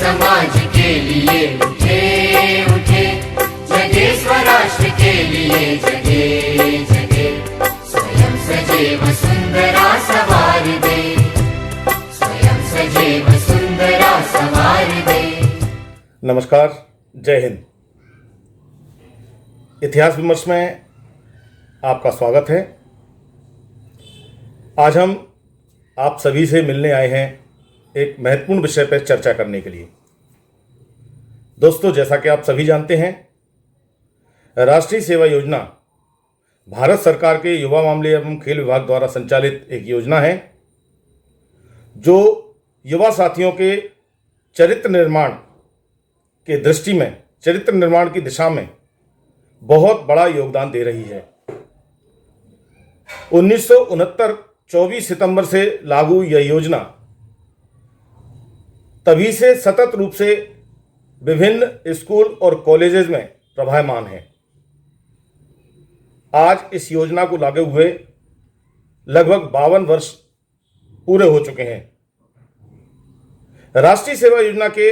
समाज के लिए उठे उठे, जगे स्वराष्ट्र के लिए जगे जगे। स्वयं सजे वसुंधरा सवार दे, स्वयं सजे वसुंधरा सवार दे। नमस्कार, जय हिंद। इतिहास विमर्श में आपका स्वागत है। आज हम आप सभी से मिलने आए हैं एक महत्वपूर्ण विषय पर चर्चा करने के लिए। दोस्तों, जैसा कि आप सभी जानते हैं, राष्ट्रीय सेवा योजना भारत सरकार के युवा मामले एवं खेल विभाग द्वारा संचालित एक योजना है जो युवा साथियों के चरित्र निर्माण के दृष्टि में, चरित्र निर्माण की दिशा में बहुत बड़ा योगदान दे रही है। 1969 24 सितंबर से लागू यह योजना तभी से सतत रूप से विभिन्न स्कूल और कॉलेजेस में प्रभावमान है। आज इस योजना को लागू हुए लगभग 52 वर्ष पूरे हो चुके हैं। राष्ट्रीय सेवा योजना के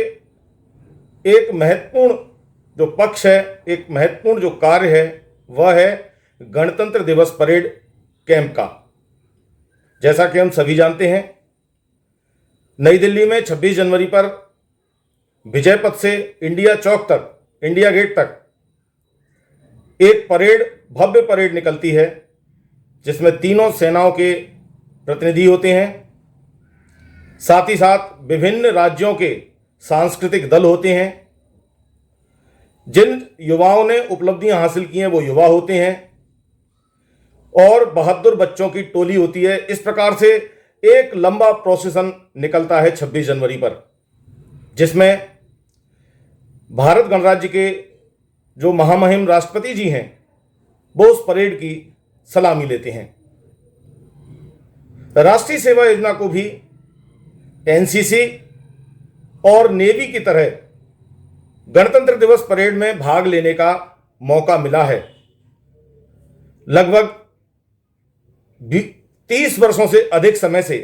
एक महत्वपूर्ण जो पक्ष है, एक महत्वपूर्ण जो कार्य है, वह है गणतंत्र दिवस परेड कैंप का। जैसा कि हम सभी जानते हैं, नई दिल्ली में 26 जनवरी पर विजय पथ से इंडिया चौक तक, इंडिया गेट तक एक परेड, भव्य परेड निकलती है जिसमें तीनों सेनाओं के प्रतिनिधि होते हैं। साथ ही साथ विभिन्न राज्यों के सांस्कृतिक दल होते हैं। जिन युवाओं ने उपलब्धियां हासिल की हैं वो युवा होते हैं और बहादुर बच्चों की टोली होती है। इस प्रकार से एक लंबा प्रोसेसन निकलता है 26 जनवरी पर, जिसमें भारत गणराज्य के जो महामहिम राष्ट्रपति जी हैं वो उस परेड की सलामी लेते हैं। राष्ट्रीय सेवा योजना को भी एनसीसी और नेवी की तरह गणतंत्र दिवस परेड में भाग लेने का मौका मिला है। लगभग 30 वर्षों से अधिक समय से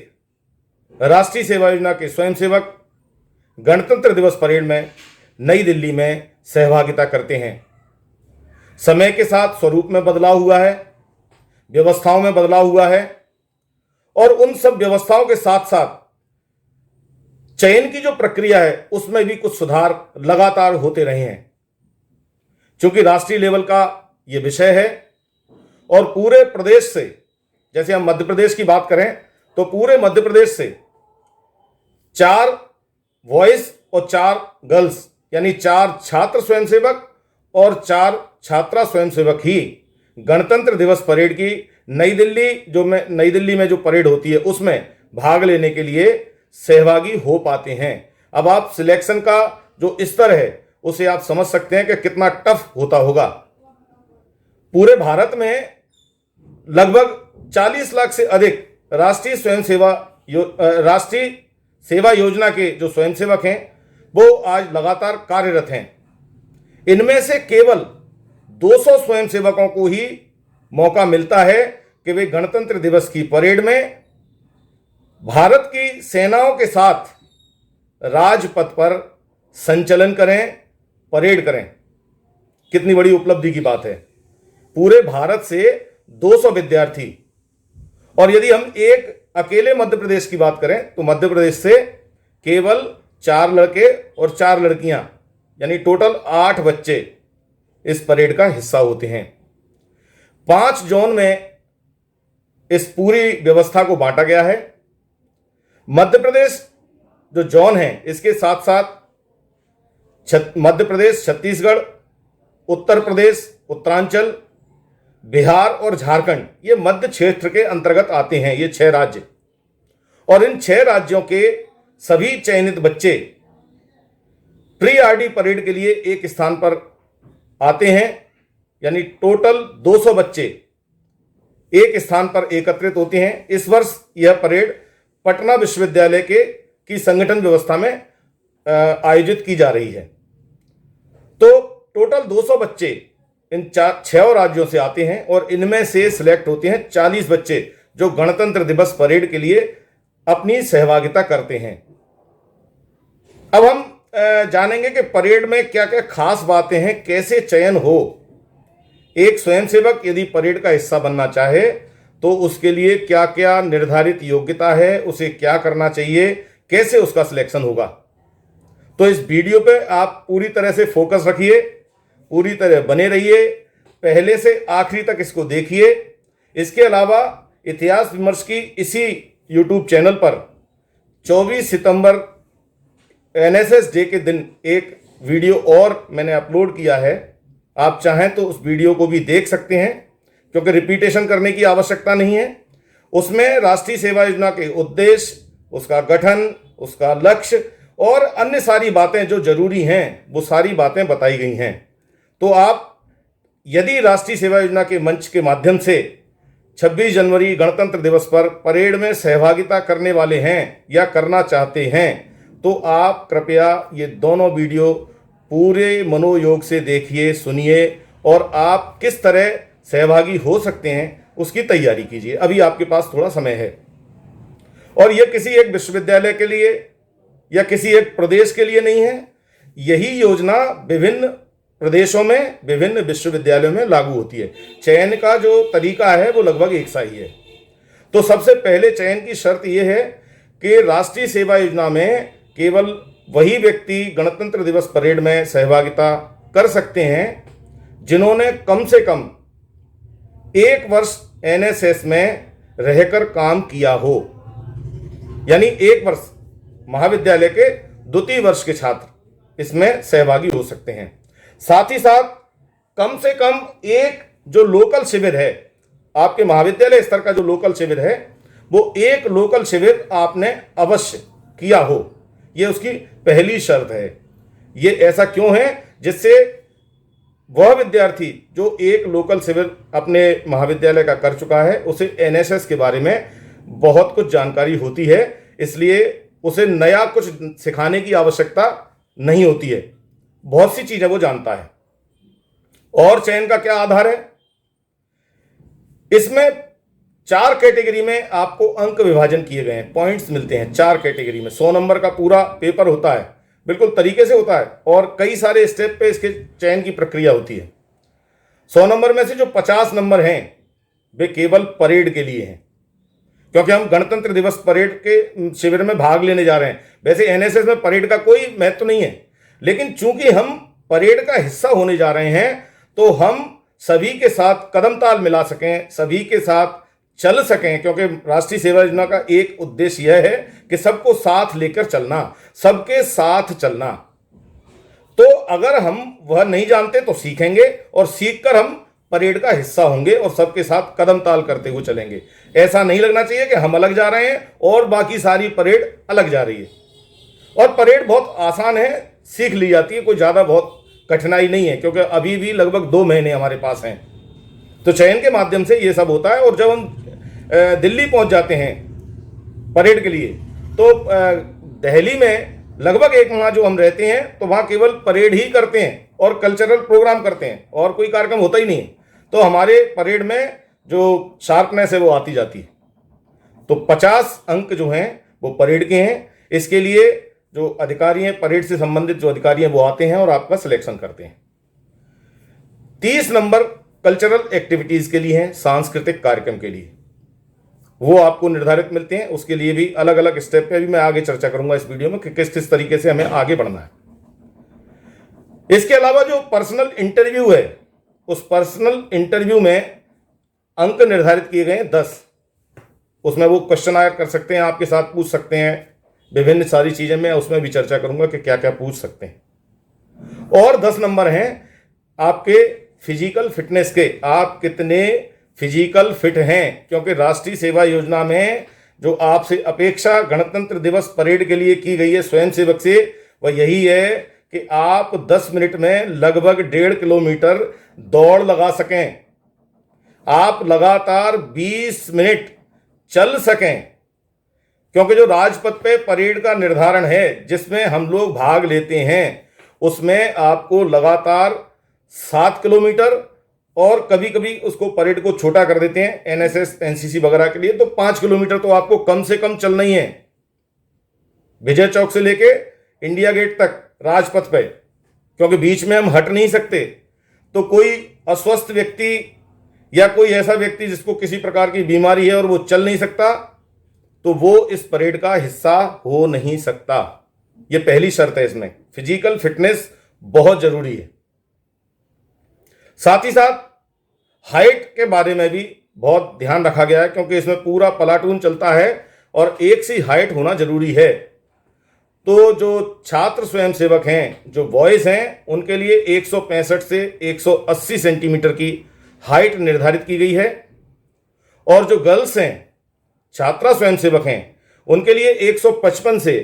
राष्ट्रीय सेवा योजना के स्वयंसेवक गणतंत्र दिवस परेड में नई दिल्ली में सहभागिता करते हैं। समय के साथ स्वरूप में बदलाव हुआ है, व्यवस्थाओं में बदलाव हुआ है और उन सब व्यवस्थाओं के साथ साथ चयन की जो प्रक्रिया है उसमें भी कुछ सुधार लगातार होते रहे हैं। क्योंकि राष्ट्रीय लेवल का ये विषय है और पूरे प्रदेश से, जैसे हम मध्य प्रदेश की बात करें तो पूरे मध्य प्रदेश से 4 बॉयज और 4 गर्ल्स, यानी 4 छात्र स्वयंसेवक और 4 छात्रा स्वयंसेवक ही गणतंत्र दिवस परेड की नई दिल्ली में जो परेड होती है उसमें भाग लेने के लिए सहभागी हो पाते हैं। अब आप सिलेक्शन का जो स्तर है उसे आप समझ सकते हैं कि कितना टफ होता होगा। पूरे भारत में लगभग 40 लाख से अधिक राष्ट्रीय सेवा योजना के जो स्वयंसेवक हैं वो आज लगातार कार्यरत हैं। इनमें से केवल 200 स्वयंसेवकों को ही मौका मिलता है कि वे गणतंत्र दिवस की परेड में भारत की सेनाओं के साथ राजपथ पर संचलन करें, परेड करें। कितनी बड़ी उपलब्धि की बात है। पूरे भारत से 200 विद्यार्थी, और यदि हम एक अकेले मध्य प्रदेश की बात करें तो मध्य प्रदेश से केवल 4 लड़के और 4 लड़कियां, यानी टोटल 8 बच्चे इस परेड का हिस्सा होते हैं। 5 जोन में इस पूरी व्यवस्था को बांटा गया है। मध्य प्रदेश जो जोन है, इसके साथ साथ मध्य प्रदेश, छत्तीसगढ़, उत्तर प्रदेश, उत्तरांचल, बिहार और झारखंड, ये मध्य क्षेत्र के अंतर्गत आते हैं, ये 6 राज्य। और इन 6 राज्यों के सभी चयनित बच्चे प्री आरडी परेड के लिए एक स्थान पर आते हैं, यानी टोटल 200 बच्चे एक स्थान पर एकत्रित होते हैं। इस वर्ष यह परेड पटना विश्वविद्यालय की संगठन व्यवस्था में आयोजित की जा रही है। तो टोटल 200 बच्चे इन 6 राज्यों से आते हैं और इनमें से सिलेक्ट होते हैं 40 बच्चे जो गणतंत्र दिवस परेड के लिए अपनी सहभागिता करते हैं। अब हम जानेंगे कि परेड में क्या क्या खास बातें हैं, कैसे चयन हो। एक स्वयंसेवक यदि परेड का हिस्सा बनना चाहे तो उसके लिए क्या क्या निर्धारित योग्यता है, उसे क्या करना चाहिए, कैसे उसका सिलेक्शन होगा। तो इस वीडियो पे आप पूरी तरह से फोकस रखिए, पूरी तरह बने रहिए, पहले से आखिरी तक इसको देखिए। इसके अलावा इतिहास विमर्श की इसी यूट्यूब चैनल पर 24 सितंबर एनएसएस डे के दिन एक वीडियो और मैंने अपलोड किया है। आप चाहें तो उस वीडियो को भी देख सकते हैं, क्योंकि रिपीटेशन करने की आवश्यकता नहीं है। उसमें राष्ट्रीय सेवा योजना के उद्देश्य, उसका गठन, उसका लक्ष्य और अन्य सारी बातें जो जरूरी हैं वो सारी बातें बताई गई हैं। तो आप यदि राष्ट्रीय सेवा योजना के मंच के माध्यम से 26 जनवरी गणतंत्र दिवस पर परेड में सहभागिता करने वाले हैं या करना चाहते हैं तो आप कृपया ये दोनों वीडियो पूरे मनोयोग से देखिए, सुनिए और आप किस तरह सहभागी हो सकते हैं उसकी तैयारी कीजिए। अभी आपके पास थोड़ा समय है और यह किसी एक विश्वविद्यालय के लिए या किसी एक प्रदेश के लिए नहीं है। यही योजना विभिन्न प्रदेशों में, विभिन्न विश्वविद्यालयों में लागू होती है। चयन का जो तरीका है वो लगभग एक सा ही है। तो सबसे पहले चयन की शर्त यह है कि राष्ट्रीय सेवा योजना में केवल वही व्यक्ति गणतंत्र दिवस परेड में सहभागिता कर सकते हैं जिन्होंने कम से कम 1 वर्ष एनएसएस में रहकर काम किया हो, यानी 1 वर्ष। महाविद्यालय के द्वितीय वर्ष के छात्र इसमें सहभागी हो सकते हैं। साथ ही साथ कम से कम एक जो लोकल शिविर है, आपके महाविद्यालय स्तर का जो लोकल शिविर है, वो एक लोकल शिविर आपने अवश्य किया हो। ये उसकी पहली शर्त है। ये ऐसा क्यों है? जिससे वह विद्यार्थी जो एक लोकल शिविर अपने महाविद्यालय का कर चुका है उसे एनएसएस के बारे में बहुत कुछ जानकारी होती है, इसलिए उसे नया कुछ सिखाने की आवश्यकता नहीं होती है। बहुत सी चीजें वो जानता है। और चयन का क्या आधार है? इसमें 4 कैटेगरी में आपको अंक विभाजन किए गए हैं, पॉइंट्स मिलते हैं 4 कैटेगरी में। 100 नंबर का पूरा पेपर होता है, बिल्कुल तरीके से होता है और कई सारे स्टेप पे इसके चयन की प्रक्रिया होती है। 100 नंबर में से जो 50 नंबर हैं वे केवल परेड के लिए हैं, क्योंकि हम गणतंत्र दिवस परेड के शिविर में भाग लेने जा रहे हैं। वैसे एनएसएस में परेड का कोई महत्व नहीं है, लेकिन चूंकि हम परेड का हिस्सा होने जा रहे हैं तो हम सभी के साथ कदम ताल मिला सकें, सभी के साथ चल सकें, क्योंकि राष्ट्रीय सेवा योजना का एक उद्देश्य यह है कि सबको साथ लेकर चलना, सबके साथ चलना। तो अगर हम वह नहीं जानते तो सीखेंगे और सीखकर हम परेड का हिस्सा होंगे और सबके साथ कदम ताल करते हुए चलेंगे। ऐसा नहीं लगना चाहिए कि हम अलग जा रहे हैं और बाकी सारी परेड अलग जा रही है। और परेड बहुत आसान है, सीख ली जाती है, कोई ज़्यादा बहुत कठिनाई नहीं है, क्योंकि अभी भी लगभग 2 महीने हमारे पास हैं। तो चयन के माध्यम से ये सब होता है। और जब हम दिल्ली पहुंच जाते हैं परेड के लिए तो दिल्ली में लगभग 1 माह जो हम रहते हैं तो वहाँ केवल परेड ही करते हैं और कल्चरल प्रोग्राम करते हैं और कोई कार्यक्रम होता ही नहीं है। तो हमारे परेड में जो शार्पनेस है वो आती जाती है। तो 50 अंक जो हैं वो परेड के हैं। इसके लिए जो अधिकारी हैं, परेड से संबंधित जो अधिकारी हैं वो आते हैं और आपका सिलेक्शन करते हैं। 30 नंबर कल्चरल एक्टिविटीज के लिए हैं, सांस्कृतिक कार्यक्रम के लिए, वो आपको निर्धारित मिलते हैं। उसके लिए भी अलग अलग स्टेप पे भी मैं आगे चर्चा करूंगा इस वीडियो में कि किस किस तरीके से हमें आगे बढ़ना है। इसके अलावा जो पर्सनल इंटरव्यू है, उस पर्सनल इंटरव्यू में अंक निर्धारित किए गए हैं 10। उसमें वो क्वेश्चन आया कर सकते हैं, आपके साथ पूछ सकते हैं, विभिन्न सारी चीजें मैं उसमें भी चर्चा करूंगा कि क्या क्या पूछ सकते हैं। और 10 नंबर हैं आपके फिजिकल फिटनेस के, आप कितने फिजिकल फिट हैं, क्योंकि राष्ट्रीय सेवा योजना में जो आपसे अपेक्षा गणतंत्र दिवस परेड के लिए की गई है स्वयंसेवक से, वह यही है कि आप 10 मिनट में लगभग 1.5 किलोमीटर दौड़ लगा सकें, आप लगातार 20 मिनट चल सकें। क्योंकि जो राजपथ पे परेड का निर्धारण है जिसमें हम लोग भाग लेते हैं उसमें आपको लगातार 7 किलोमीटर और कभी कभी उसको परेड को छोटा कर देते हैं एनएसएस एनसीसी वगैरह के लिए, तो 5 किलोमीटर तो आपको कम से कम चलना ही है। विजय चौक से लेके इंडिया गेट तक राजपथ पे, क्योंकि बीच में हम हट नहीं सकते। तो कोई अस्वस्थ व्यक्ति या कोई ऐसा व्यक्ति जिसको किसी प्रकार की बीमारी है और वो चल नहीं सकता, तो वो इस परेड का हिस्सा हो नहीं सकता। ये पहली शर्त है। इसमें फिजिकल फिटनेस बहुत जरूरी है। साथ ही साथ हाइट के बारे में भी बहुत ध्यान रखा गया है, क्योंकि इसमें पूरा प्लाटून चलता है और एक सी हाइट होना जरूरी है। तो जो छात्र स्वयंसेवक हैं, जो बॉयज हैं, उनके लिए 165 से 180 सेंटीमीटर की हाइट निर्धारित की गई है, और जो गर्ल्स हैं, छात्रा स्वयंसेवक हैं, उनके लिए 155 से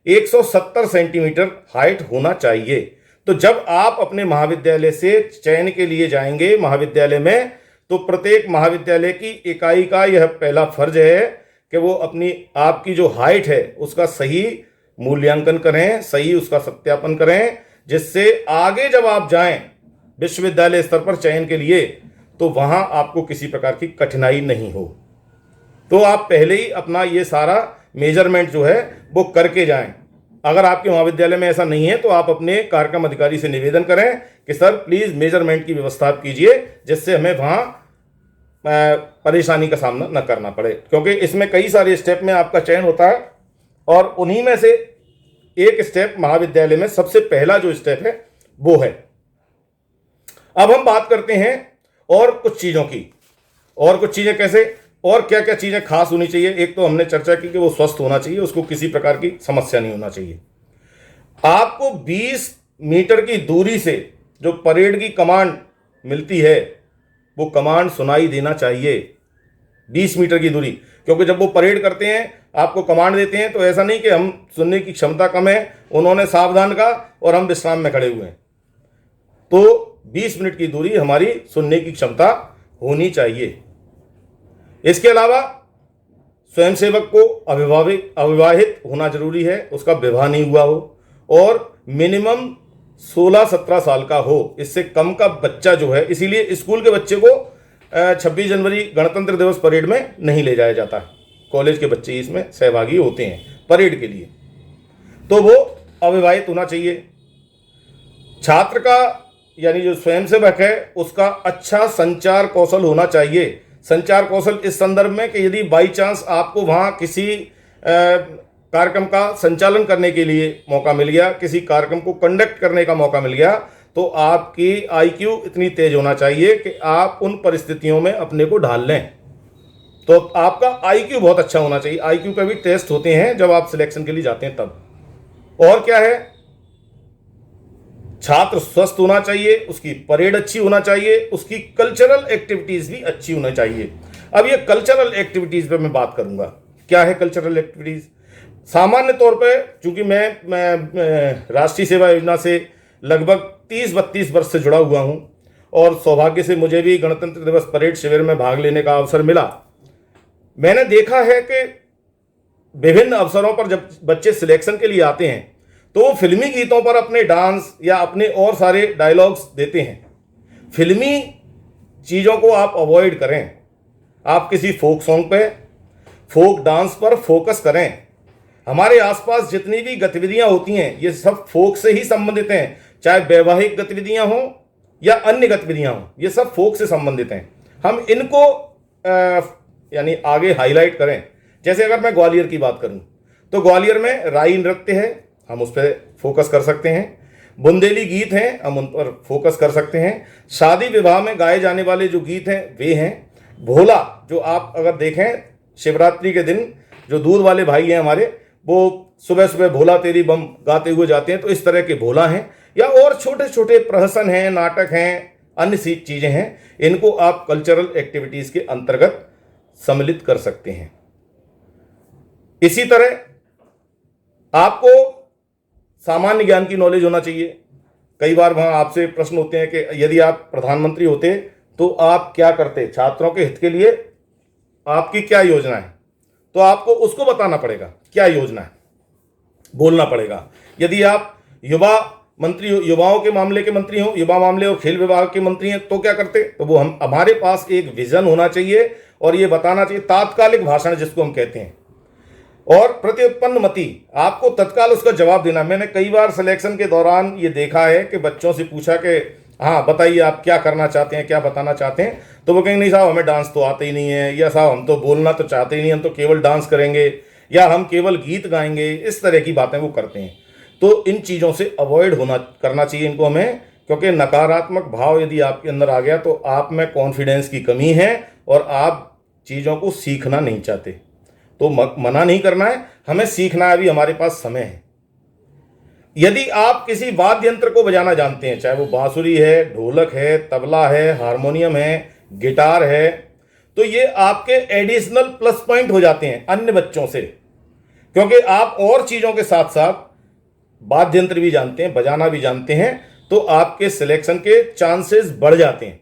170 सेंटीमीटर हाइट होना चाहिए। तो जब आप अपने महाविद्यालय से चयन के लिए जाएंगे महाविद्यालय में, तो प्रत्येक महाविद्यालय की इकाई का यह पहला फर्ज है कि वो अपनी आपकी जो हाइट है उसका सही मूल्यांकन करें, सही उसका सत्यापन करें, जिससे आगे जब आप जाएं विश्वविद्यालय स्तर पर चयन के लिए, तो वहां आपको किसी प्रकार की कठिनाई नहीं हो। तो आप पहले ही अपना ये सारा मेजरमेंट जो है वो करके जाएं। अगर आपके महाविद्यालय में ऐसा नहीं है तो आप अपने कार्यक्रम अधिकारी से निवेदन करें कि सर प्लीज मेजरमेंट की व्यवस्था कीजिए, जिससे हमें वहां परेशानी का सामना न करना पड़े, क्योंकि इसमें कई सारे स्टेप में आपका चयन होता है, और उन्हीं में से एक स्टेप महाविद्यालय में सबसे पहला जो स्टेप है वो है। अब हम बात करते हैं और कुछ चीजों की। और कुछ चीजें कैसे, और क्या क्या चीजें खास होनी चाहिए। एक तो हमने चर्चा की कि वो स्वस्थ होना चाहिए, उसको किसी प्रकार की समस्या नहीं होना चाहिए। आपको 20 मीटर की दूरी से जो परेड की कमांड मिलती है वो कमांड सुनाई देना चाहिए। 20 मीटर की दूरी, क्योंकि जब वो परेड करते हैं आपको कमांड देते हैं, तो ऐसा नहीं कि हम सुनने की क्षमता कम है, उन्होंने सावधान कहा और हम विश्राम में खड़े हुए हैं। तो 20 मिनट की दूरी हमारी सुनने की क्षमता होनी चाहिए। इसके अलावा स्वयंसेवक को अविवाहित होना जरूरी है, उसका विवाह नहीं हुआ हो, और मिनिमम 16-17 साल का हो। इससे कम का बच्चा जो है, इसीलिए स्कूल के बच्चे को 26 जनवरी गणतंत्र दिवस परेड में नहीं ले जाया जाता। कॉलेज के बच्चे इसमें सहभागी होते हैं परेड के लिए, तो वो अविवाहित होना चाहिए। छात्र का यानी जो स्वयंसेवक है उसका अच्छा संचार कौशल होना चाहिए। संचार कौशल इस संदर्भ में कि यदि बाई चांस आपको वहाँ किसी कार्यक्रम का संचालन करने के लिए मौका मिल गया, किसी कार्यक्रम को कंडक्ट करने का मौका मिल गया, तो आपकी IQ इतनी तेज होना चाहिए कि आप उन परिस्थितियों में अपने को ढाल लें। तो आपका IQ बहुत अच्छा होना चाहिए। IQ पे भी टेस्ट होते हैं जब आप सिलेक्शन के लिए जाते हैं तब। और क्या है, छात्र स्वस्थ होना चाहिए, उसकी परेड अच्छी होना चाहिए, उसकी कल्चरल एक्टिविटीज भी अच्छी होना चाहिए। अब ये कल्चरल एक्टिविटीज पे मैं बात करूंगा। क्या है कल्चरल एक्टिविटीज? सामान्य तौर पे चूंकि मैं राष्ट्रीय सेवा योजना से लगभग 30-32 वर्ष से जुड़ा हुआ हूं, और सौभाग्य से मुझे भी गणतंत्र दिवस परेड शिविर में भाग लेने का अवसर मिला। मैंने देखा है कि विभिन्न अवसरों पर जब बच्चे सिलेक्शन के लिए आते हैं तो वो फिल्मी गीतों पर अपने डांस या अपने और सारे डायलॉग्स देते हैं। फिल्मी चीज़ों को आप अवॉइड करें। आप किसी फोक सॉन्ग पे, फोक डांस पर फोकस करें। हमारे आसपास जितनी भी गतिविधियां होती हैं ये सब फोक से ही संबंधित हैं, चाहे वैवाहिक गतिविधियां हों या अन्य गतिविधियां हों, ये सब फोक से संबंधित हैं। हम इनको यानी आगे हाईलाइट करें। जैसे अगर मैं ग्वालियर की बात करूं तो ग्वालियर में राई नृत्य है, हम उस पर फोकस कर सकते हैं। बुंदेली गीत हैं, हम उन पर फोकस कर सकते हैं। शादी विवाह में गाए जाने वाले जो गीत हैं वे हैं। भोला, जो आप अगर देखें शिवरात्रि के दिन जो दूध वाले भाई हैं हमारे, वो सुबह सुबह भोला तेरी बम गाते हुए जाते हैं, तो इस तरह के भोला हैं। या और छोटे छोटे प्रहसन हैं, नाटक हैं, अन्य सी चीज़ें हैं, इनको आप कल्चरल एक्टिविटीज़ के अंतर्गत सम्मिलित कर सकते हैं। इसी तरह आपको सामान्य ज्ञान की नॉलेज होना चाहिए। कई बार वहाँ आपसे प्रश्न होते हैं कि यदि आप प्रधानमंत्री होते तो आप क्या करते, छात्रों के हित के लिए आपकी क्या योजना है, तो आपको उसको बताना पड़ेगा क्या योजना है, बोलना पड़ेगा। यदि आप युवा मंत्री हो, युवाओं के मामले के मंत्री हो, युवा मामले और खेल विभाग के मंत्री हैं, तो क्या करते, तो वो हमारे पास एक विजन होना चाहिए और ये बताना चाहिए, तात्कालिक भाषण जिसको हम कहते हैं। और प्रत्युत्पन्न मति, आपको तत्काल उसका जवाब देना। मैंने कई बार सिलेक्शन के दौरान ये देखा है कि बच्चों से पूछा कि हाँ बताइए आप क्या करना चाहते हैं, क्या बताना चाहते हैं, तो वो कहेंगे नहीं साहब हमें डांस तो आता ही नहीं है, या साहब हम तो बोलना तो चाहते ही नहीं, हम तो केवल डांस करेंगे, या हम केवल गीत गाएंगे। इस तरह की बातें वो करते हैं। तो इन चीज़ों से अवॉइड करना चाहिए इनको हमें, क्योंकि नकारात्मक भाव यदि आपके अंदर आ गया तो आप में कॉन्फिडेंस की कमी है और आप चीज़ों को सीखना नहीं चाहते। तो मना नहीं करना है, हमें सीखना है, अभी हमारे पास समय है। यदि आप किसी वाद्य यंत्र को बजाना जानते हैं, चाहे वो बांसुरी है, ढोलक है, तबला है, हारमोनियम है, गिटार है, तो ये आपके एडिशनल प्लस पॉइंट हो जाते हैं अन्य बच्चों से, क्योंकि आप और चीज़ों के साथ साथ वाद्य यंत्र भी जानते हैं, बजाना भी जानते हैं, तो आपके सिलेक्शन के चांसेस बढ़ जाते हैं।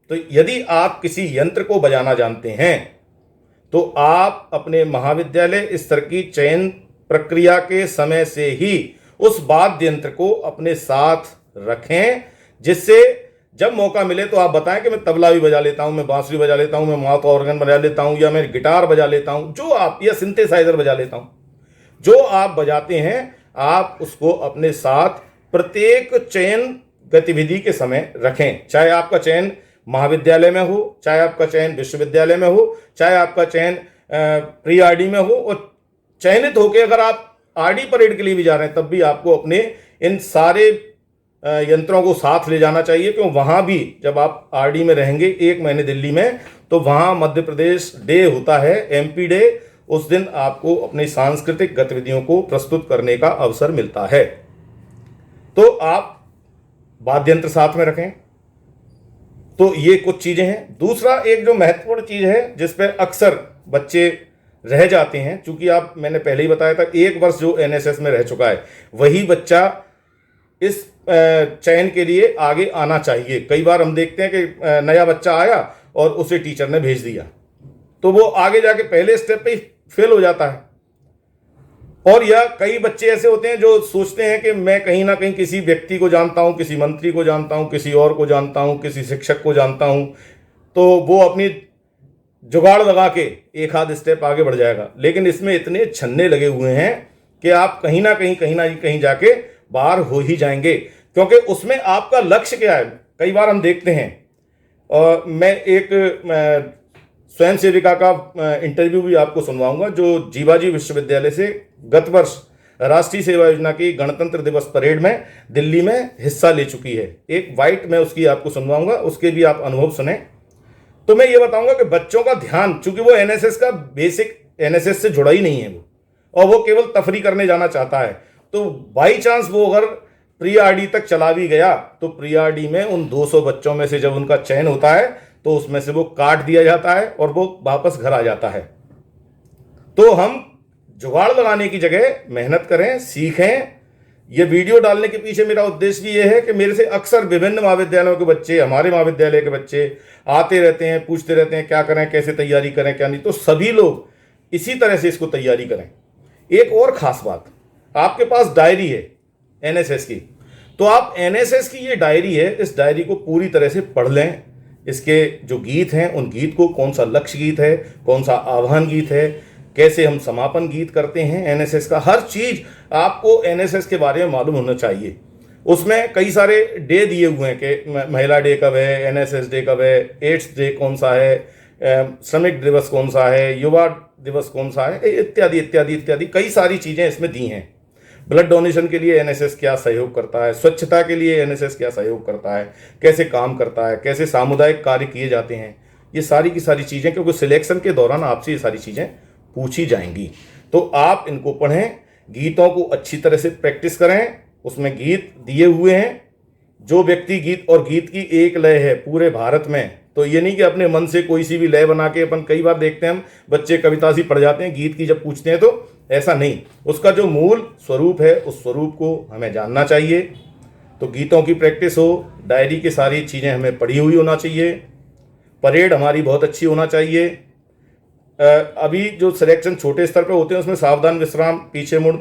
तो यदि आप किसी यंत्र को बजाना जानते हैं तो आप अपने महाविद्यालय स्तर की चयन प्रक्रिया के समय से ही उस वाद्य यंत्र को अपने साथ रखें, जिससे जब मौका मिले तो आप बताएं कि मैं तबला भी बजा लेता हूं, मैं बांसुरी बजा लेता हूं, मैं माउथ ऑर्गन बजा लेता हूं, या मैं गिटार बजा लेता हूं, जो आप, या सिंथेसाइजर बजा लेता हूं। जो आप बजाते हैं आप उसको अपने साथ प्रत्येक चयन गतिविधि के समय रखें। चाहे आपका चयन महाविद्यालय में हो, चाहे आपका चयन विश्वविद्यालय में हो, चाहे आपका चयन प्री आरडी में हो, और चयनित होकर अगर आप आरडी परेड के लिए भी जा रहे हैं तब भी आपको अपने इन सारे यंत्रों को साथ ले जाना चाहिए। क्यों, वहाँ भी जब आप आरडी में रहेंगे 1 महीने दिल्ली में, तो वहाँ मध्य प्रदेश डे होता है, एमपी डे, उस दिन आपको अपनी सांस्कृतिक गतिविधियों को प्रस्तुत करने का अवसर मिलता है। तो आप वाद्य यंत्र साथ में रखें। तो ये कुछ चीजें हैं। दूसरा एक जो महत्वपूर्ण चीज है जिस पे अक्सर बच्चे रह जाते हैं, चूंकि आप, मैंने पहले ही बताया था, 1 वर्ष जो एनएसएस में रह चुका है वही बच्चा इस चयन के लिए आगे आना चाहिए। कई बार हम देखते हैं कि नया बच्चा आया और उसे टीचर ने भेज दिया, तो वो आगे जाके पहले स्टेप पे ही फेल हो जाता है। और या कई बच्चे ऐसे होते हैं जो सोचते हैं कि मैं कहीं ना कहीं किसी व्यक्ति को जानता हूं, किसी मंत्री को जानता हूं, किसी और को जानता हूं, किसी शिक्षक को जानता हूं, तो वो अपनी जुगाड़ लगा के एक आध स्टेप आगे बढ़ जाएगा। लेकिन इसमें इतने छन्ने लगे हुए हैं कि आप कहीं ना कहीं जाके बाहर हो ही जाएंगे, क्योंकि उसमें आपका लक्ष्य क्या है। कई बार हम देखते हैं, और मैं एक स्वयं सेविका का इंटरव्यू भी आपको सुनवाऊंगा जो जीवाजी विश्वविद्यालय से गत वर्ष राष्ट्रीय सेवा योजना की गणतंत्र दिवस परेड में दिल्ली में हिस्सा ले चुकी है। एक वाइट मैं उसकी आपको सुनवाऊंगा, उसके भी आप अनुभव सुने। तो मैं ये बताऊंगा कि बच्चों का ध्यान, चूंकि वो एनएसएस का बेसिक एनएसएस से जुड़ा ही नहीं है वो, और वो केवल तफरी करने जाना चाहता है, तो बाई चांस वो अगर प्री आरडी तक चला भी गया तो प्री आरडी में उन 200 बच्चों में से जब उनका चयन होता है तो उसमें से वो काट दिया जाता है और वो वापस घर आ जाता है। तो हम जुगाड़ लगाने की जगह मेहनत करें, सीखें। ये वीडियो डालने के पीछे मेरा उद्देश्य भी ये है कि मेरे से अक्सर विभिन्न महाविद्यालयों के बच्चे, हमारे महाविद्यालय के बच्चे आते रहते हैं, पूछते रहते हैं क्या करें, कैसे तैयारी करें, क्या नहीं। तो सभी लोग इसी तरह से इसको तैयारी करें। एक और खास बात, आपके पास डायरी है एनएसएस की, तो आप एनएसएस की ये डायरी है, इस डायरी को पूरी तरह से पढ़ लें। इसके जो गीत हैं उन गीत को, कौन सा लक्ष्य गीत है, कौन सा आह्वान गीत है, कैसे हम समापन गीत करते हैं एनएसएस का, हर चीज आपको एनएसएस के बारे में मालूम होना चाहिए। उसमें कई सारे डे दिए हुए हैं कि महिला डे कब है, एनएसएस डे कब है, एड्स डे कौन सा है, श्रमिक दिवस कौन सा है, युवा दिवस कौन सा है, इत्यादि इत्यादि इत्यादि कई सारी चीजें इसमें दी हैं। ब्लड डोनेशन के लिए एनएसएस क्या सहयोग करता है, स्वच्छता के लिए एनएसएस क्या सहयोग करता है, कैसे काम करता है, कैसे सामुदायिक कार्य किए जाते हैं, ये सारी की सारी चीजें, क्योंकि सिलेक्शन के दौरान आपसे ये सारी चीजें पूछी जाएंगी। तो आप इनको पढ़ें, गीतों को अच्छी तरह से प्रैक्टिस करें। उसमें गीत दिए हुए हैं, जो व्यक्ति गीत, और गीत की एक लय है पूरे भारत में। तो ये नहीं कि अपने मन से कोई सी भी लय बना के, अपन कई बार देखते हैं हम बच्चे कविता सी पढ़ जाते हैं गीत की जब पूछते हैं, तो ऐसा नहीं। उसका जो मूल स्वरूप है उस स्वरूप को हमें जानना चाहिए। तो गीतों की प्रैक्टिस हो, डायरी की सारी चीज़ें हमें पढ़ी हुई होना चाहिए, परेड हमारी बहुत अच्छी होना चाहिए। अभी जो सिलेक्शन छोटे स्तर पे होते हैं उसमें सावधान विश्राम, पीछे मुड़,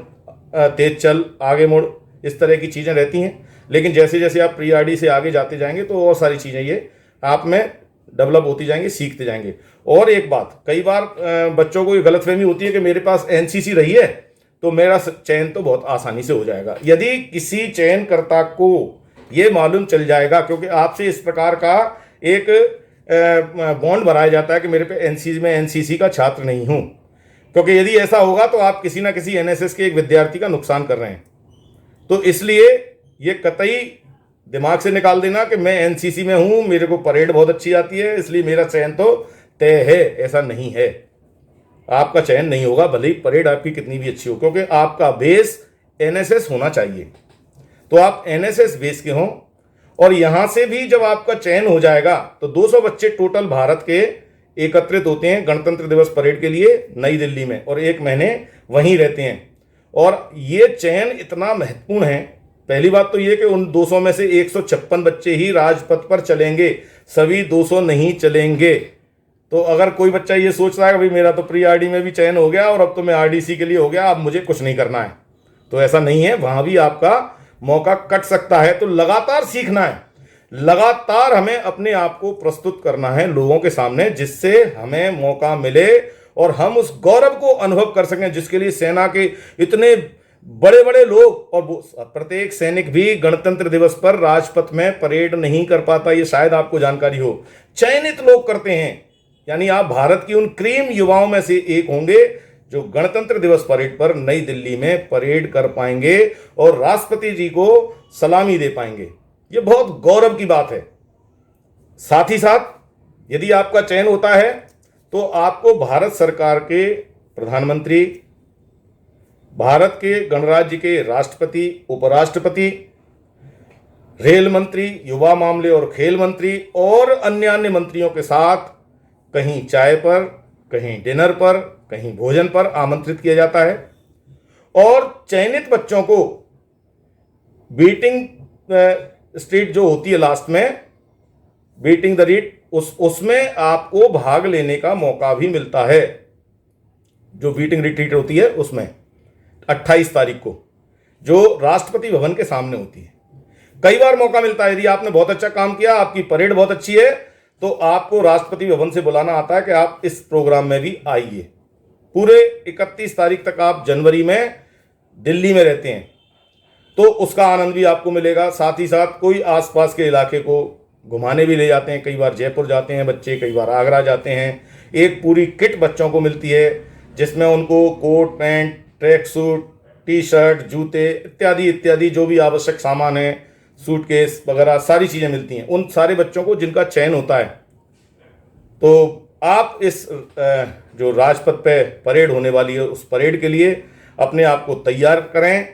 तेज चल, आगे मुड़, इस तरह की चीज़ें रहती हैं। लेकिन जैसे जैसे आप प्री आरडी से आगे जाते जाएंगे तो और सारी चीज़ें ये आप में डेवलप होती जाएंगे, सीखते जाएंगे। और एक बात, कई बार बच्चों को ये गलतफहमी होती है कि मेरे पास एनसीसी रही है तो मेरा चयन तो बहुत आसानी से हो जाएगा। यदि किसी चयनकर्ता को ये मालूम चल जाएगा, क्योंकि आपसे इस प्रकार का एक बॉन्ड बनाया जाता है कि मेरे पे एनसीसी का छात्र नहीं हूं, क्योंकि यदि ऐसा होगा तो आप किसी ना किसी एनएसएस के एक विद्यार्थी का नुकसान कर रहे हैं। तो इसलिए ये कतई दिमाग से निकाल देना कि मैं एनसीसी में हूं, मेरे को परेड बहुत अच्छी आती है इसलिए मेरा चयन तो तय है, ऐसा नहीं है। आपका चयन नहीं होगा भले ही परेड आपकी कितनी भी अच्छी हो, क्योंकि आपका बेस एनएसएस होना चाहिए। तो आप एनएसएस बेस के हों, और यहां से भी जब आपका चयन हो जाएगा तो 200 बच्चे टोटल भारत के एकत्रित होते हैं गणतंत्र दिवस परेड के लिए नई दिल्ली में, और 1 महीने वहीं रहते हैं। और ये चयन इतना महत्वपूर्ण है, पहली बात तो ये कि उन 200 में से 156 बच्चे ही राजपथ पर चलेंगे, सभी 200 नहीं चलेंगे। तो अगर कोई बच्चा ये सोच रहा है कि भाई मेरा तो प्री आरडी में भी चयन हो गया और अब तो मैं आरडीसी के लिए हो गया, अब मुझे कुछ नहीं करना है, तो ऐसा नहीं है, वहां भी आपका मौका कट सकता है। तो लगातार सीखना है, लगातार हमें अपने आप को प्रस्तुत करना है लोगों के सामने, जिससे हमें मौका मिले और हम उस गौरव को अनुभव कर सकें जिसके लिए सेना के इतने बड़े बड़े लोग, और प्रत्येक सैनिक भी गणतंत्र दिवस पर राजपथ में परेड नहीं कर पाता, ये शायद आपको जानकारी हो, चयनित लोग करते हैं। यानी आप भारत की उन क्रीम युवाओं में से एक होंगे जो गणतंत्र दिवस परेड पर नई दिल्ली में परेड कर पाएंगे और राष्ट्रपति जी को सलामी दे पाएंगे। ये बहुत गौरव की बात है। साथ ही साथ यदि आपका चयन होता है तो आपको भारत सरकार के प्रधानमंत्री, भारत के गणराज्य के राष्ट्रपति, उपराष्ट्रपति, रेल मंत्री, युवा मामले और खेल मंत्री और अन्य मंत्रियों के साथ कहीं चाय पर, कहीं डिनर पर, कहीं भोजन पर आमंत्रित किया जाता है। और चयनित बच्चों को बीटिंग स्ट्रीट जो होती है लास्ट में, बीटिंग द रीट, उसमें आपको भाग लेने का मौका भी मिलता है। जो बीटिंग रिट्रीट होती है उसमें 28 तारीख को, जो राष्ट्रपति भवन के सामने होती है। कई बार मौका मिलता है, यदि आपने बहुत अच्छा काम किया, आपकी परेड बहुत अच्छी है, तो आपको राष्ट्रपति भवन से बुलाना आता है कि आप इस प्रोग्राम में भी आइए। पूरे 31 तारीख तक आप जनवरी में दिल्ली में रहते हैं, तो उसका आनंद भी आपको मिलेगा। साथ ही साथ कोई आसपास के इलाके को घुमाने भी ले जाते हैं, कई बार जयपुर जाते हैं बच्चे, कई बार आगरा जाते हैं। एक पूरी किट बच्चों को मिलती है जिसमें उनको coat pant, track suit, T shirt, जूते इत्यादि इत्यादि जो भी आवश्यक सामान है, सूटकेस वगैरह सारी चीज़ें मिलती हैं उन सारे बच्चों को जिनका चयन होता है। तो आप इस जो राजपथ पे परेड होने वाली है उस परेड के लिए अपने आप को तैयार करें।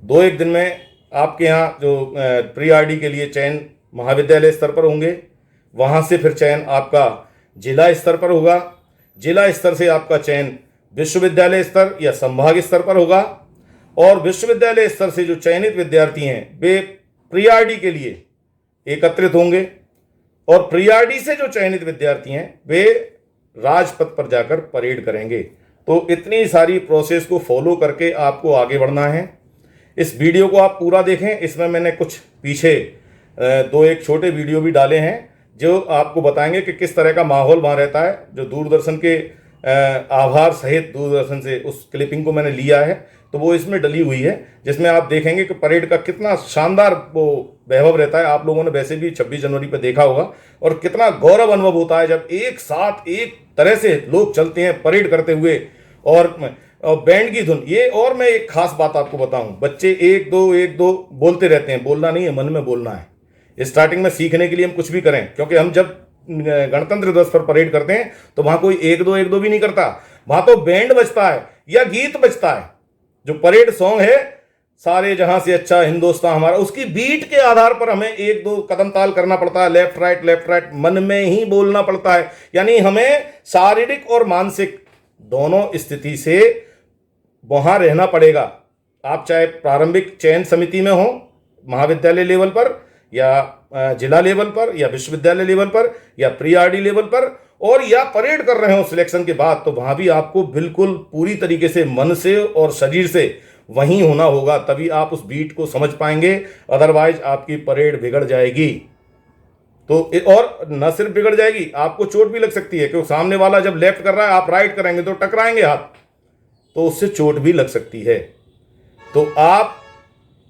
2-1 दिन में आपके यहाँ जो प्री आरडी के लिए चयन महाविद्यालय स्तर पर होंगे, वहाँ से फिर चयन आपका जिला स्तर पर होगा, जिला स्तर से आपका चयन विश्वविद्यालय स्तर या संभाग स्तर पर होगा, और विश्वविद्यालय स्तर से जो चयनित विद्यार्थी हैं वे प्री आरडी के लिए एकत्रित होंगे, और प्री आरडी से जो चयनित विद्यार्थी हैं वे राजपथ पर जाकर परेड करेंगे। तो इतनी सारी प्रोसेस को फॉलो करके आपको आगे बढ़ना है। इस वीडियो को आप पूरा देखें, इसमें मैंने कुछ पीछे 2-1 छोटे वीडियो भी डाले हैं जो आपको बताएंगे कि किस तरह का माहौल वहाँ रहता है। जो दूरदर्शन के आभार सहित दूरदर्शन से उस क्लिपिंग को मैंने लिया है, तो वो इसमें डली हुई है, जिसमें आप देखेंगे कि परेड का कितना शानदार वो वैभव रहता है। आप लोगों ने वैसे भी 26 जनवरी पर देखा होगा, और कितना गौरव अनुभव होता है जब एक साथ एक तरह से लोग चलते हैं परेड करते हुए, और बैंड की धुन। ये और मैं एक खास बात आपको बताऊं, बच्चे 1-2 बोलते रहते हैं, बोलना नहीं है, मन में बोलना है। स्टार्टिंग में सीखने के लिए हम कुछ भी करें, क्योंकि हम जब गणतंत्र दिवस पर परेड करते हैं तो वहां कोई 1-2 भी नहीं करता, वहां तो बैंड बजता है या गीत बजता है। जो परेड सॉन्ग है, सारे जहां से अच्छा हिंदुस्तान हमारा, उसकी बीट के आधार पर हमें 1-2 कदम ताल करना पड़ता है, लेफ्ट राइट मन में ही बोलना पड़ता है। यानी हमें शारीरिक और मानसिक दोनों स्थिति से वहां रहना पड़ेगा। आप चाहे प्रारंभिक चयन समिति में हो, महाविद्यालय लेवल पर या जिला लेवल पर या विश्वविद्यालय लेवल पर या प्री आरडी लेवल पर, और या परेड कर रहे हो सिलेक्शन के बाद, तो वहां भी आपको बिल्कुल पूरी तरीके से मन से और शरीर से वहीं होना होगा, तभी आप उस बीट को समझ पाएंगे, अदरवाइज आपकी परेड बिगड़ जाएगी। और न सिर्फ बिगड़ जाएगी, आपको चोट भी लग सकती है, क्योंकि सामने वाला जब लेफ्ट कर रहा है आप राइट करेंगे तो टकराएंगे हाथ, तो उससे चोट भी लग सकती है। तो आप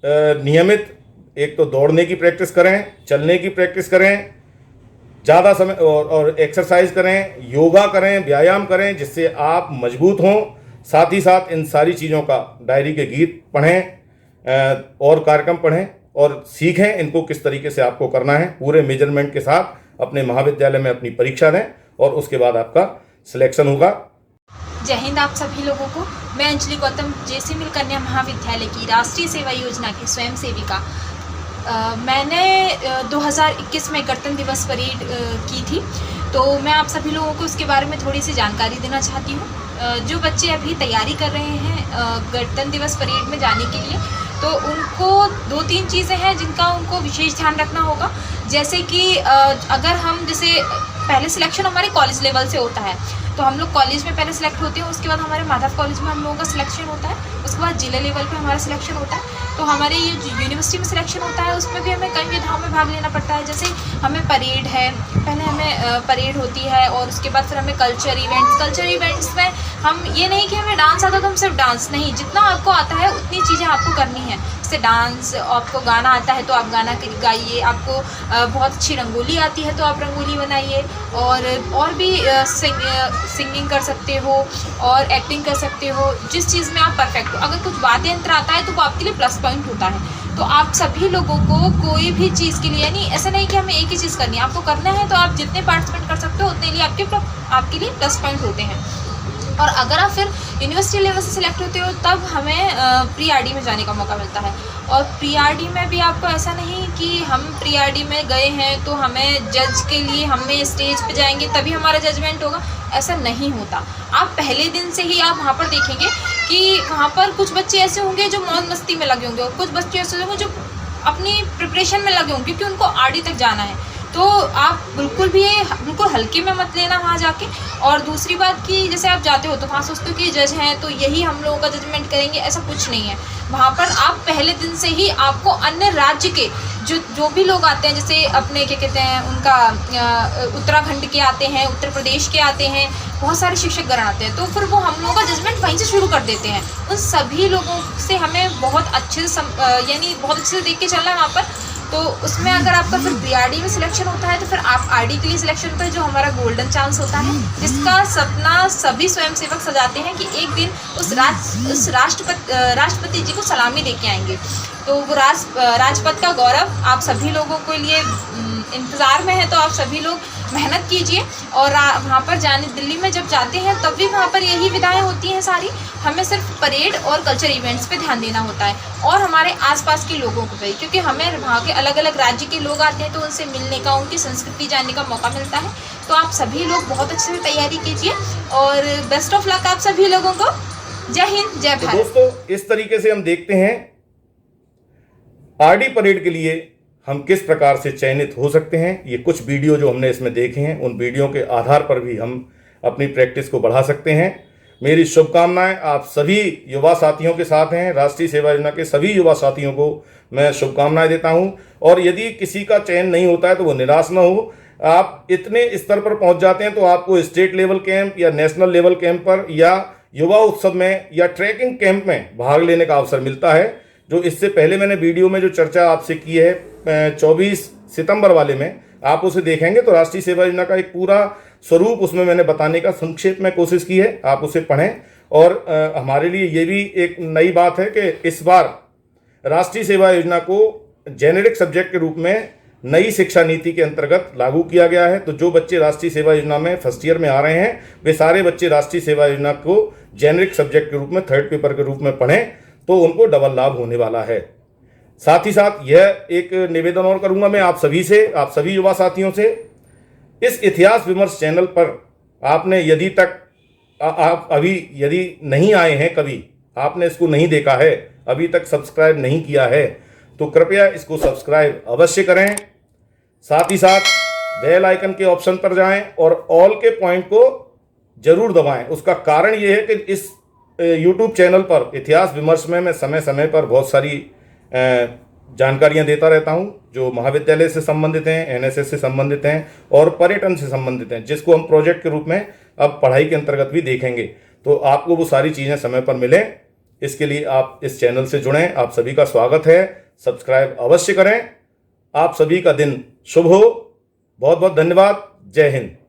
नियमित एक तो दौड़ने की प्रैक्टिस करें, चलने की प्रैक्टिस करें, ज़्यादा समय और एक्सरसाइज करें, योगा करें, व्यायाम करें, जिससे आप मजबूत हों। साथ ही साथ इन सारी चीज़ों का डायरी के गीत पढ़ें और कार्यक्रम पढ़ें और सीखें इनको किस तरीके से आपको करना है। पूरे मेजरमेंट के साथ अपने महाविद्यालय में अपनी परीक्षा दें और उसके बाद आपका सिलेक्शन होगा। जय हिंद आप सभी लोगों को। मैं अंजलि गौतम, जेसी मिल कन्या महाविद्यालय की राष्ट्रीय सेवा योजना की स्वयं सेविका। मैंने 2021 में गणतंत्र दिवस परेड की थी, तो मैं आप सभी लोगों को उसके बारे में थोड़ी सी जानकारी देना चाहती हूँ। जो बच्चे अभी तैयारी कर रहे हैं गणतंत्र दिवस परेड में जाने के लिए, तो उनको 2-3 चीज़ें हैं जिनका उनको विशेष ध्यान रखना होगा। जैसे कि अगर हम जैसे पहले सिलेक्शन हमारे कॉलेज लेवल से होता है, तो हम लोग कॉलेज में पहले सेलेक्ट होते हैं, उसके बाद हमारे माधव कॉलेज में हम लोगों का सिलेक्शन होता है, उसके बाद जिला लेवल पे हमारा सिलेक्शन होता है। तो हमारे ये यूनिवर्सिटी में सिलेक्शन होता है, उसमें भी हमें कई विधाओं में भाग लेना पड़ता है। जैसे हमें परेड है, पहले हमें परेड होती है और उसके बाद फिर हमें कल्चर इवेंट्स में हम ये नहीं कि हमें डांस आता तो हम सिर्फ डांस नहीं, जितना आपको आता है उतनी चीज़ें आपको करनी है। जैसे डांस, आपको गाना आता है तो आप गाना गाइए, आपको बहुत अच्छी रंगोली आती है तो आप रंगोली बनाइए, और भी सिंगिंग कर सकते हो और एक्टिंग कर सकते हो, जिस चीज़ में आप परफेक्ट हो। अगर कुछ वाद्य यंत्र आता है तो वो आपके लिए प्लस पॉइंट होता है। तो आप सभी लोगों को कोई भी चीज़ के लिए, यानी ऐसा नहीं कि हमें एक ही चीज़ करनी है, आपको करना है तो आप जितने पार्टिसिपेट कर सकते हो उतने लिए आपके लिए प्लस पॉइंट होते हैं। और अगर आप फिर यूनिवर्सिटी लेवल से सिलेक्ट होते हो तब हमें प्री आरडी में जाने का मौका मिलता है। और प्री आरडी में भी आपको ऐसा नहीं कि हम प्री आरडी में गए हैं तो हमें जज के लिए हमें स्टेज पे जाएंगे तभी हमारा जजमेंट होगा, ऐसा नहीं होता। आप पहले दिन से ही आप वहाँ पर देखेंगे कि वहाँ पर कुछ बच्चे ऐसे होंगे जो मौज मस्ती में लगे होंगे और कुछ बच्चे ऐसे होंगे जो अपनी प्रिपरेशन में लगे होंगे, क्योंकि उनको आरडी तक जाना है। तो आप बिल्कुल हल्के में मत लेना वहाँ जाके। और दूसरी बात कि जैसे आप जाते हो तो वहाँ सोचते हो कि जज हैं तो यही हम लोगों का जजमेंट करेंगे, ऐसा कुछ नहीं है। वहाँ पर आप पहले दिन से ही आपको अन्य राज्य के जो भी लोग आते हैं, जैसे अपने क्या कहते हैं उनका उत्तराखंड के आते हैं, उत्तर प्रदेश के आते हैं, बहुत सारे शिक्षकगण आते हैं, तो फिर वो हम लोगों का जजमेंट वहीं से शुरू कर देते हैं। उन सभी लोगों से हमें बहुत अच्छे से देख के चलना है वहाँ पर। तो उसमें अगर आपका फिर प्री आरडी में सिलेक्शन होता है तो फिर आप आरडी के लिए सिलेक्शन होता है, जो हमारा गोल्डन चांस होता है, जिसका सपना सभी स्वयंसेवक सजाते हैं कि एक दिन उस राष्ट्रपति जी को सलामी देके आएंगे। तो वो राजपथ का गौरव आप सभी लोगों के लिए इंतज़ार में है। तो आप सभी लोग मेहनत कीजिए और वहाँ पर दिल्ली में जब जाते हैं तब भी वहाँ पर यही विधाएं होती हैं सारी। हमें सिर्फ परेड और कल्चर इवेंट्स पे ध्यान देना होता है और हमारे आसपास के लोगों को भी, क्योंकि हमें वहाँ के अलग अलग राज्य के लोग आते हैं तो उनसे मिलने का, उनकी संस्कृति जानने का मौका मिलता है। तो आप सभी लोग बहुत अच्छे से तैयारी कीजिए और बेस्ट ऑफ लक आप सभी लोगों को। जय हिंद, जय भारत। दोस्तों, इस तरीके से हम देखते हैं आरडी परेड के लिए हम किस प्रकार से चयनित हो सकते हैं। ये कुछ वीडियो जो हमने इसमें देखे हैं, उन वीडियो के आधार पर भी हम अपनी प्रैक्टिस को बढ़ा सकते हैं। मेरी शुभकामनाएं आप सभी युवा साथियों के साथ हैं। राष्ट्रीय सेवा योजना के सभी युवा साथियों को मैं शुभकामनाएं देता हूं। और यदि किसी का चयन नहीं होता है तो वो निराश न हो। आप इतने स्तर पर पहुंच जाते हैं तो आपको स्टेट लेवल कैंप या नेशनल लेवल कैंप पर या युवा उत्सव में या ट्रैकिंग कैंप में भाग लेने का अवसर मिलता है। जो इससे पहले मैंने वीडियो में जो चर्चा आपसे की है 24 सितंबर वाले में, आप उसे देखेंगे तो राष्ट्रीय सेवा योजना का एक पूरा स्वरूप उसमें मैंने बताने का संक्षेप में कोशिश की है। आप उसे पढ़ें। और हमारे लिए ये भी एक नई बात है कि इस बार राष्ट्रीय सेवा योजना को जेनेरिक सब्जेक्ट के रूप में नई शिक्षा नीति के अंतर्गत लागू किया गया है। तो जो बच्चे राष्ट्रीय सेवा योजना में फर्स्ट ईयर में आ रहे हैं वे सारे बच्चे राष्ट्रीय सेवा योजना को जेनेरिक सब्जेक्ट के रूप में थर्ड पेपर के रूप में पढ़ें तो उनको डबल लाभ होने वाला है। साथ ही साथ यह एक निवेदन और करूंगा मैं आप सभी युवा साथियों से, इस इतिहास विमर्श चैनल पर आपने यदि नहीं आए हैं, कभी आपने इसको नहीं देखा है, अभी तक सब्सक्राइब नहीं किया है, तो कृपया इसको सब्सक्राइब अवश्य करें। साथ ही साथ बेल आइकन के ऑप्शन पर जाएं और ऑल के पॉइंट को जरूर दबाएं। उसका कारण ये है कि इस YouTube चैनल पर इतिहास विमर्श में मैं समय समय पर बहुत सारी जानकारियां देता रहता हूं जो महाविद्यालय से संबंधित हैं, एनएसएस से संबंधित हैं और पर्यटन से संबंधित हैं, जिसको हम प्रोजेक्ट के रूप में अब पढ़ाई के अंतर्गत भी देखेंगे। तो आपको वो सारी चीज़ें समय पर मिलें, इसके लिए आप इस चैनल से जुड़ें। आप सभी का स्वागत है, सब्सक्राइब अवश्य करें। आप सभी का दिन शुभ हो। बहुत बहुत धन्यवाद। जय हिंद।